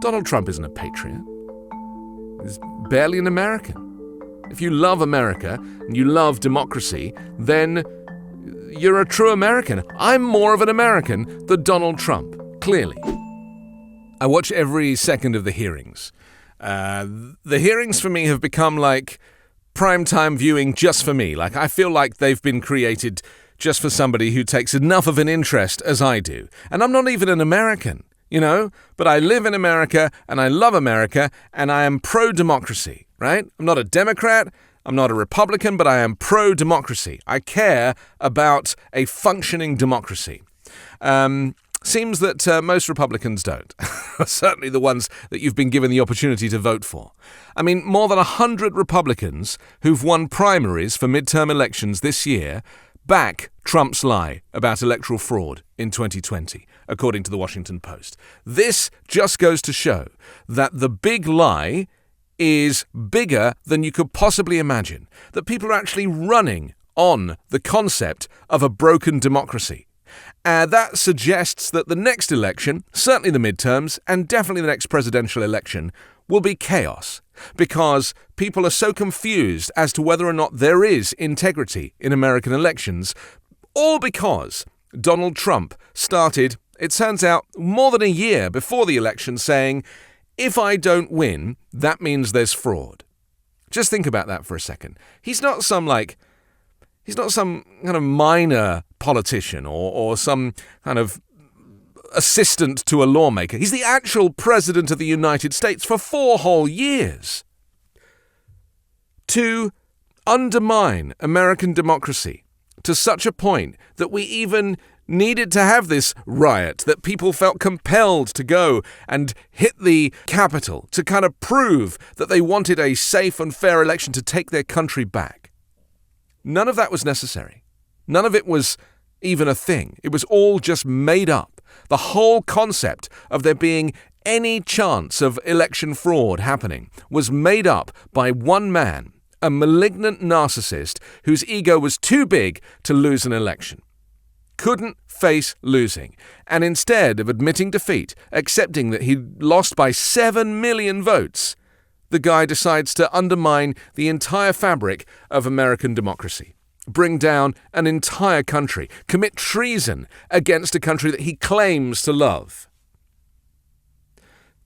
Donald Trump isn't a patriot. He's barely an American. If you love America and you love democracy, then you're a true American. I'm more of an American than Donald Trump, clearly. I watch every second of the hearings. The hearings for me have become like primetime viewing just for me. Like, I feel like they've been created just for somebody who takes enough of an interest as I do. And I'm not even an American, but I live in America and I love America and I am pro-democracy, right? I'm not a Democrat, I'm not a Republican, but I am pro-democracy. I care about a functioning democracy. Seems that most Republicans don't. Certainly the ones that you've been given the opportunity to vote for. I mean, more than 100 Republicans who've won primaries for midterm elections this year back Trump's lie about electoral fraud in 2020, according to the Washington Post. This just goes to show that the big lie is bigger than you could possibly imagine, that people are actually running on the concept of a broken democracy. That suggests that the next election, certainly the midterms, and definitely the next presidential election, will be chaos, because people are so confused as to whether or not there is integrity in American elections, all because Donald Trump started, it turns out, more than a year before the election saying, if I don't win, that means there's fraud. Just think about that for a second. He's not some kind of minor politician or some kind of assistant to a lawmaker. He's the actual president of the United States for 4 whole years. To undermine American democracy to such a point that we even needed to have this riot, that people felt compelled to go and hit the Capitol to kind of prove that they wanted a safe and fair election to take their country back. None of that was necessary. None of it was even a thing. It was all just made up. The whole concept of there being any chance of election fraud happening was made up by one man, a malignant narcissist whose ego was too big to lose an election. Couldn't face losing, and instead of admitting defeat, accepting that he'd lost by 7 million votes, the guy decides to undermine the entire fabric of American democracy, bring down an entire country, commit treason against a country that he claims to love.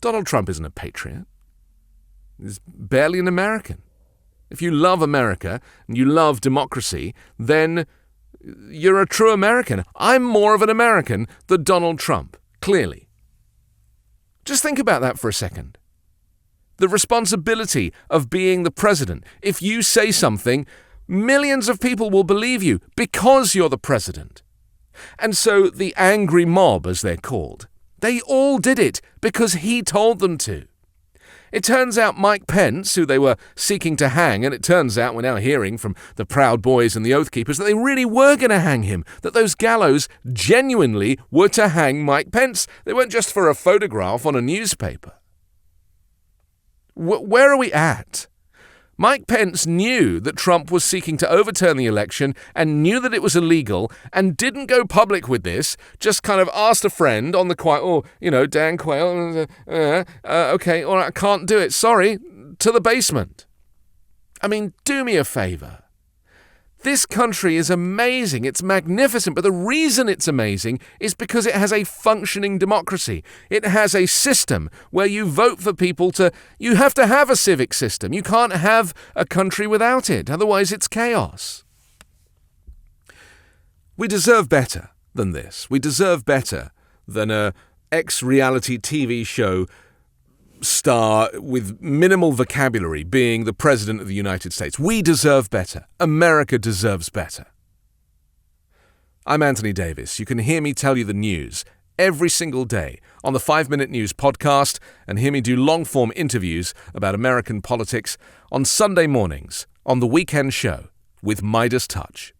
Donald Trump isn't a patriot. He's barely an American. If you love America and you love democracy, then you're a true American. I'm more of an American than Donald Trump, clearly. Just think about that for a second. The responsibility of being the president. If you say something, millions of people will believe you because you're the president. And so the angry mob, as they're called, they all did it because he told them to. It turns out Mike Pence, who they were seeking to hang, and it turns out we're now hearing from the Proud Boys and the Oath Keepers that they really were going to hang him, that those gallows genuinely were to hang Mike Pence. They weren't just for a photograph on a newspaper. Where are we at? Mike Pence knew that Trump was seeking to overturn the election and knew that it was illegal and didn't go public with this, just kind of asked a friend on the quiet, Dan Quayle, okay, all right, I can't do it, sorry, to the basement. I mean, do me a favor. This country is amazing, it's magnificent, but the reason it's amazing is because it has a functioning democracy. It has a system where you vote for people you have to have a civic system. You can't have a country without it, otherwise it's chaos. We deserve better than this. We deserve better than a ex-reality TV show star with minimal vocabulary being the president of the United States. We deserve better. America deserves better. I'm Anthony Davis. You can hear me tell you the news every single day on the 5-Minute News podcast and hear me do long-form interviews about American politics on Sunday mornings on The Weekend Show with MeidasTouch.